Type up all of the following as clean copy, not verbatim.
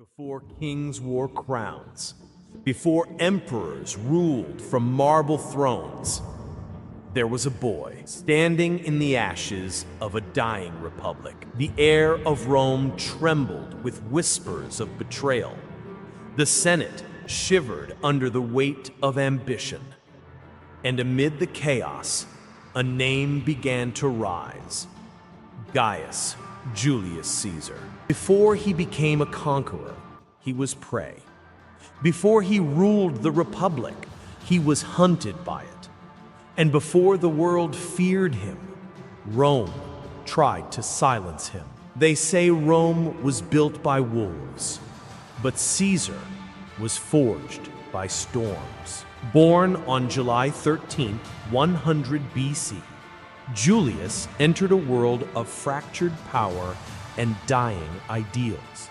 Before kings wore crowns, before emperors ruled from marble thrones, there was a boy standing in the ashes of a dying republic. The air of Rome trembled with whispers of betrayal. The Senate shivered under the weight of ambition. And amid the chaos, a name began to rise: Gaius Julius Caesar. Before he became a conqueror, he was prey. Before he ruled the republic, he was hunted by it. And before the world feared him, Rome tried to silence him. They say Rome was built by wolves, but Caesar was forged by storms. Born on July 13, 100 BC, Julius entered a world of fractured power and dying ideals.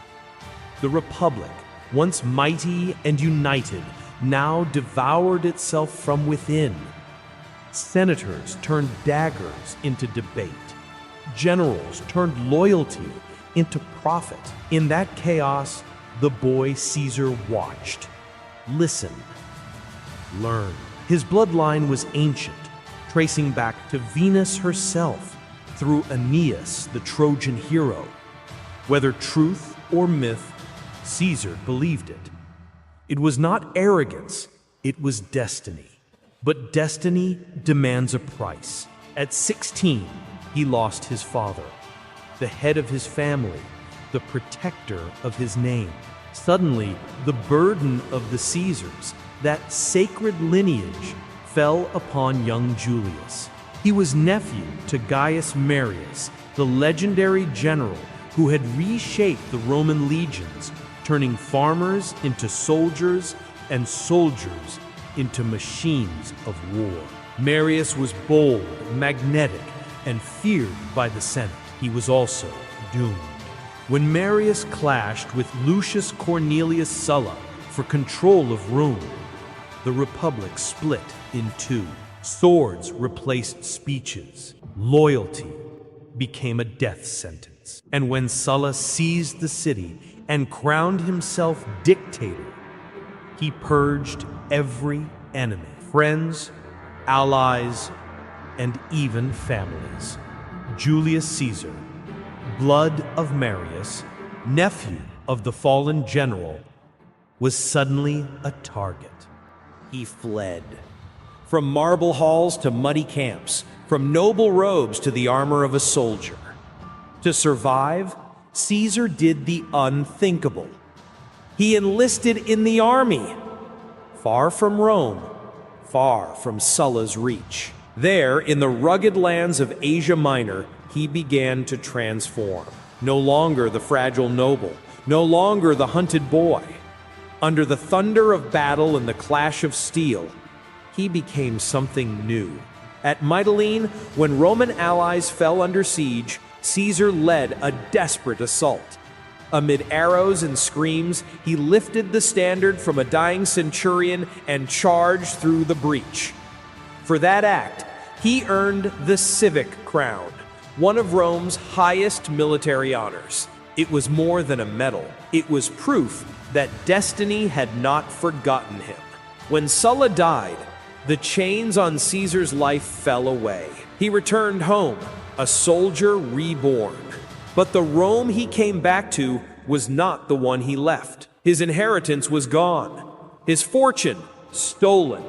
The Republic, once mighty and united, now devoured itself from within. Senators turned daggers into debate. Generals turned loyalty into profit. In that chaos, the boy Caesar watched, listened, learned. His bloodline was ancient, tracing back to Venus herself through Aeneas, the Trojan hero. Whether truth or myth, Caesar believed it. It was not arrogance, it was destiny. But destiny demands a price. At 16, he lost his father, the head of his family, the protector of his name. Suddenly, the burden of the Caesars, that sacred lineage, fell upon young Julius. He was nephew to Gaius Marius, the legendary general who had reshaped the Roman legions, turning farmers into soldiers and soldiers into machines of war. Marius was bold, magnetic, and feared by the Senate. He was also doomed. When Marius clashed with Lucius Cornelius Sulla for control of Rome, the Republic split in two. Swords replaced speeches. Loyalty became a death sentence. And when Sulla seized the city and crowned himself dictator, he purged every enemy, friends, allies, and even families. Julius Caesar, blood of Marius, nephew of the fallen general, was suddenly a target. He fled. From marble halls to muddy camps, from noble robes to the armor of a soldier. To survive, Caesar did the unthinkable. He enlisted in the army, far from Rome, far from Sulla's reach. There, in the rugged lands of Asia Minor, he began to transform. No longer the fragile noble, no longer the hunted boy. Under the thunder of battle and the clash of steel, he became something new. At Mytilene, when Roman allies fell under siege, Caesar led a desperate assault. Amid arrows and screams, he lifted the standard from a dying centurion and charged through the breach. For that act, he earned the civic crown, one of Rome's highest military honors. It was more than a medal. It was proof that destiny had not forgotten him. When Sulla died, the chains on Caesar's life fell away. He returned home, a soldier reborn. But the Rome he came back to was not the one he left. His inheritance was gone, his fortune stolen,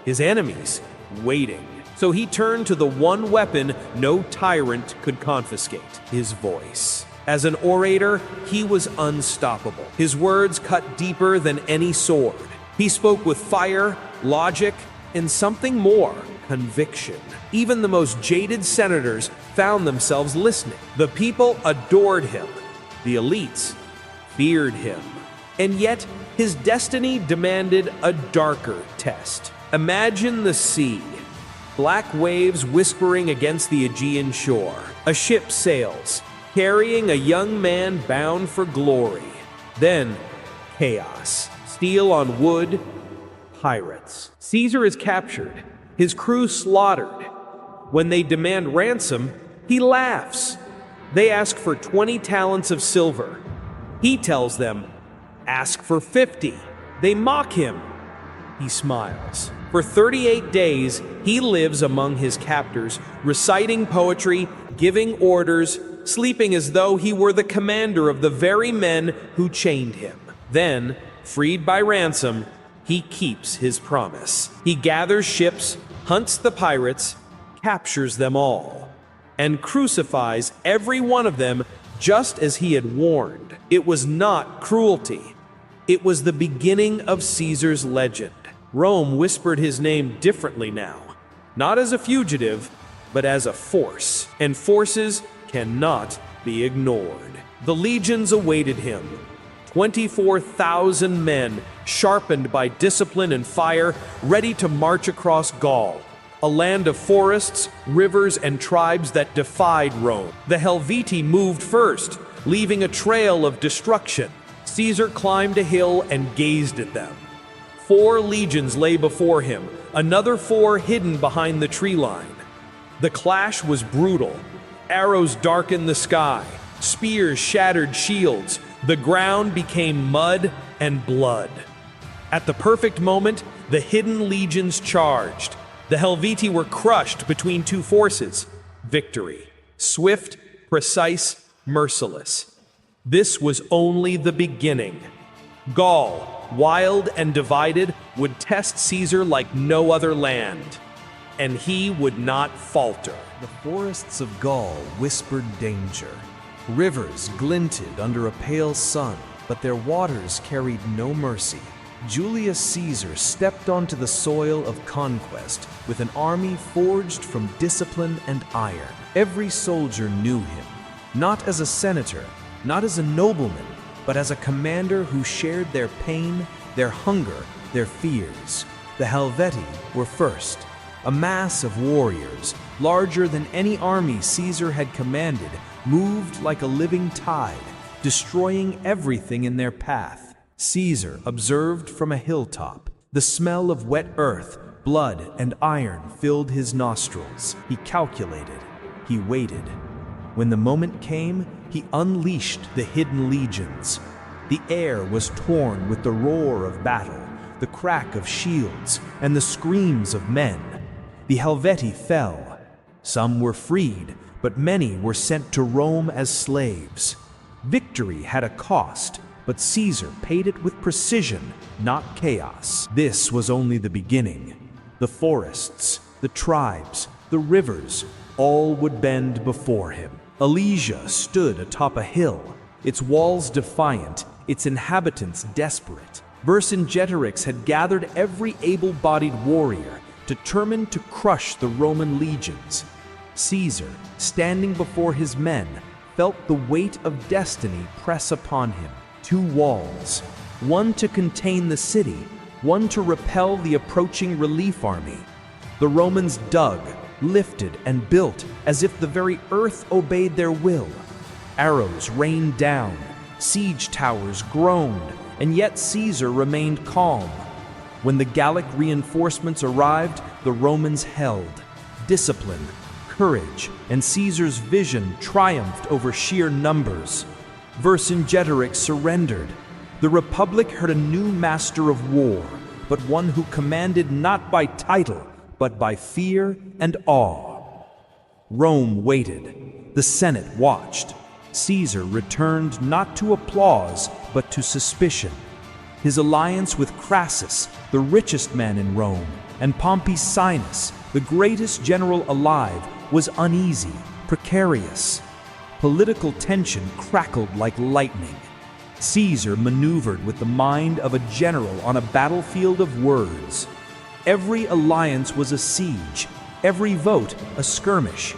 his enemies waiting. So he turned to the one weapon no tyrant could confiscate: his voice. As an orator, he was unstoppable. His words cut deeper than any sword. He spoke with fire, logic, and something more: conviction. Even the most jaded senators found themselves listening. The people adored him. The elites feared him. And yet, his destiny demanded a darker test. Imagine the sea. Black waves whispering against the Aegean shore. A ship sails, carrying a young man bound for glory. Then, chaos. Steel on wood, pirates. Caesar is captured, his crew slaughtered. When they demand ransom, he laughs. They ask for 20 talents of silver. He tells them, Ask for 50. They mock him. He smiles. For 38 days, he lives among his captors, reciting poetry, giving orders, sleeping as though he were the commander of the very men who chained him. Then, freed by ransom, he keeps his promise. He gathers ships, hunts the pirates, captures them all, and crucifies every one of them just as he had warned. It was not cruelty. It was the beginning of Caesar's legend. Rome whispered his name differently now, not as a fugitive, but as a force, and forces cannot be ignored. The legions awaited him, 24,000 men, sharpened by discipline and fire, ready to march across Gaul, a land of forests, rivers, and tribes that defied Rome. The Helvetii moved first, leaving a trail of destruction. Caesar climbed a hill and gazed at them. 4 legions lay before him, another 4 hidden behind the tree line. The clash was brutal. Arrows darkened the sky, spears shattered shields, the ground became mud and blood. At the perfect moment, the hidden legions charged. The Helvetii were crushed between 2 forces. Victory. Swift, precise, merciless. This was only the beginning. Gaul, wild and divided, would test Caesar like no other land, and he would not falter. The forests of Gaul whispered danger. Rivers glinted under a pale sun, but their waters carried no mercy. Julius Caesar stepped onto the soil of conquest with an army forged from discipline and iron. Every soldier knew him, not as a senator, not as a nobleman, but as a commander who shared their pain, their hunger, their fears. The Helvetii were first, a mass of warriors, larger than any army Caesar had commanded, moved like a living tide, destroying everything in their path. Caesar observed from a hilltop. The smell of wet earth, blood, and iron filled his nostrils. He calculated. He waited. When the moment came, he unleashed the hidden legions. The air was torn with the roar of battle, the crack of shields, and the screams of men. The Helvetii fell. Some were freed, but many were sent to Rome as slaves. Victory had a cost, but Caesar paid it with precision, not chaos. This was only the beginning. The forests, the tribes, the rivers, all would bend before him. Alesia stood atop a hill, its walls defiant, its inhabitants desperate. Vercingetorix had gathered every able-bodied warrior, determined to crush the Roman legions. Caesar, standing before his men, felt the weight of destiny press upon him. 2 walls, one to contain the city, one to repel the approaching relief army. The Romans dug, lifted, and built as if the very earth obeyed their will. Arrows rained down, siege towers groaned, and yet Caesar remained calm. When the Gallic reinforcements arrived, the Romans held. Discipline, courage, and Caesar's vision triumphed over sheer numbers. Vercingetorix surrendered. The Republic heard a new master of war, but one who commanded not by title, but by fear and awe. Rome waited. The Senate watched. Caesar returned not to applause, but to suspicion. His alliance with Crassus, the richest man in Rome, and Pompeius, the greatest general alive, was uneasy, precarious. Political tension crackled like lightning. Caesar maneuvered with the mind of a general on a battlefield of words. Every alliance was a siege, every vote a skirmish.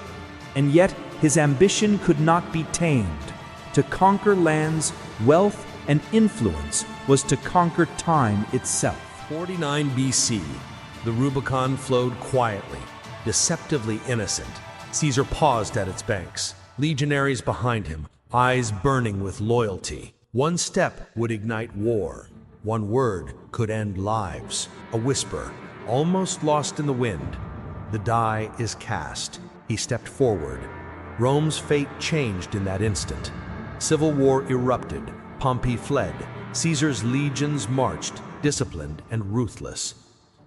And yet his ambition could not be tamed. To conquer lands, wealth, and influence was to conquer time itself. 49 BC, the Rubicon flowed quietly, deceptively innocent. Caesar paused at its banks, legionaries behind him, eyes burning with loyalty. One step would ignite war. One word could end lives. A whisper, almost lost in the wind. The die is cast. He stepped forward. Rome's fate changed in that instant. Civil war erupted. Pompey fled. Caesar's legions marched, disciplined and ruthless.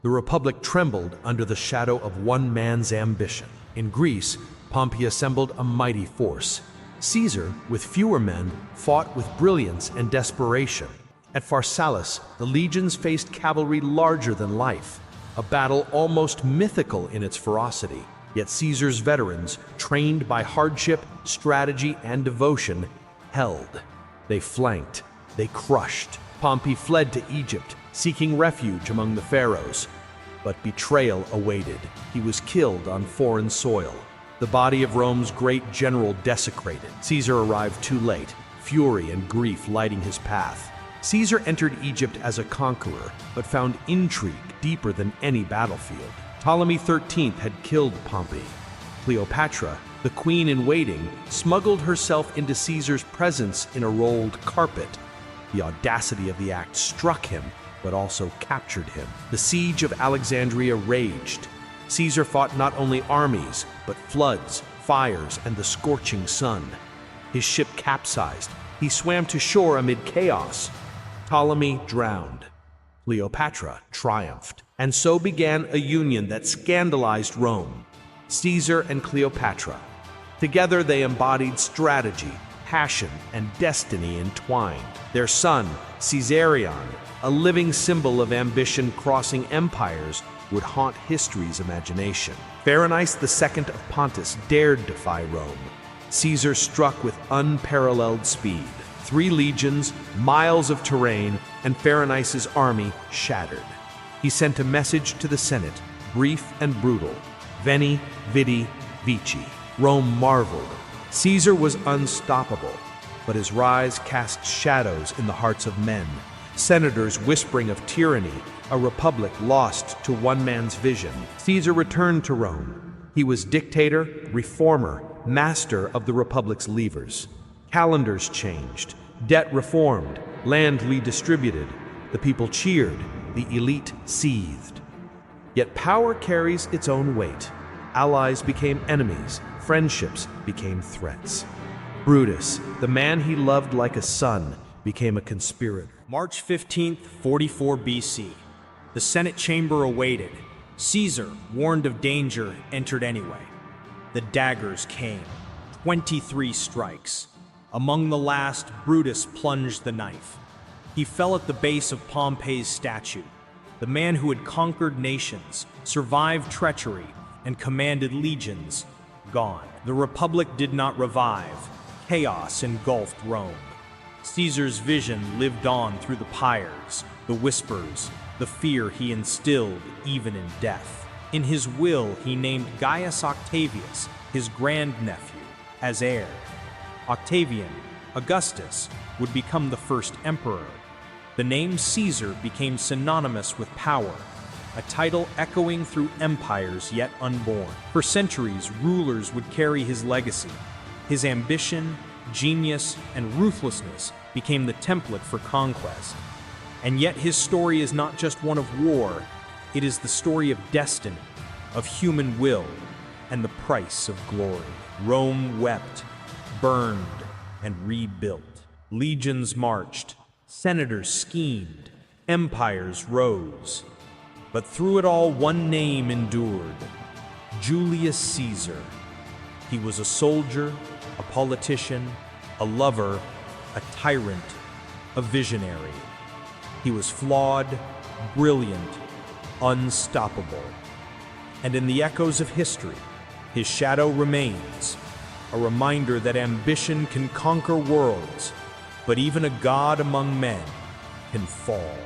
The Republic trembled under the shadow of one man's ambition. In Greece, Pompey assembled a mighty force. Caesar, with fewer men, fought with brilliance and desperation. At Pharsalus, the legions faced cavalry larger than life, a battle almost mythical in its ferocity. Yet Caesar's veterans, trained by hardship, strategy, and devotion, held. They flanked. They crushed. Pompey fled to Egypt, seeking refuge among the pharaohs. But betrayal awaited. He was killed on foreign soil. The body of Rome's great general desecrated. Caesar arrived too late, fury and grief lighting his path. Caesar entered Egypt as a conqueror, but found intrigue deeper than any battlefield. Ptolemy XIII had killed Pompey. Cleopatra, the queen-in-waiting, smuggled herself into Caesar's presence in a rolled carpet. The audacity of the act struck him, but also captured him. The siege of Alexandria raged. Caesar fought not only armies, but floods, fires, and the scorching sun. His ship capsized. He swam to shore amid chaos. Ptolemy drowned. Cleopatra triumphed. And so began a union that scandalized Rome. Caesar and Cleopatra. Together they embodied strategy, passion, and destiny entwined. Their son, Caesarion, a living symbol of ambition crossing empires, would haunt history's imagination. Berenice II of Pontus dared defy Rome. Caesar struck with unparalleled speed. 3 legions, miles of terrain, and Berenice's army shattered. He sent a message to the Senate, brief and brutal. Veni, vidi, vici. Rome marveled. Caesar was unstoppable, but his rise cast shadows in the hearts of men. Senators whispering of tyranny, a republic lost to one man's vision. Caesar returned to Rome. He was dictator, reformer, master of the republic's levers. Calendars changed, debt reformed, land redistributed. The people cheered, the elite seethed. Yet power carries its own weight. Allies became enemies, friendships became threats. Brutus, the man he loved like a son, became a conspirator. March 15th, 44 BC. The Senate chamber awaited. Caesar, warned of danger, entered anyway. The daggers came. 23 strikes. Among the last, Brutus plunged the knife. He fell at the base of Pompey's statue. The man who had conquered nations, survived treachery, and commanded legions, gone. The Republic did not revive. Chaos engulfed Rome. Caesar's vision lived on through the pyres, the whispers, the fear he instilled even in death. In his will, he named Gaius Octavius, his grandnephew, as heir. Octavian, Augustus, would become the first emperor. The name Caesar became synonymous with power, a title echoing through empires yet unborn. For centuries, rulers would carry his legacy. His ambition, genius, and ruthlessness became the template for conquest. And yet his story is not just one of war, it is the story of destiny, of human will, and the price of glory. Rome wept, burned, and rebuilt. Legions marched, senators schemed, empires rose. But through it all, one name endured: Julius Caesar. He was a soldier, a politician, a lover, a tyrant, a visionary. He was flawed, brilliant, unstoppable. And in the echoes of history, his shadow remains, a reminder that ambition can conquer worlds, but even a god among men can fall.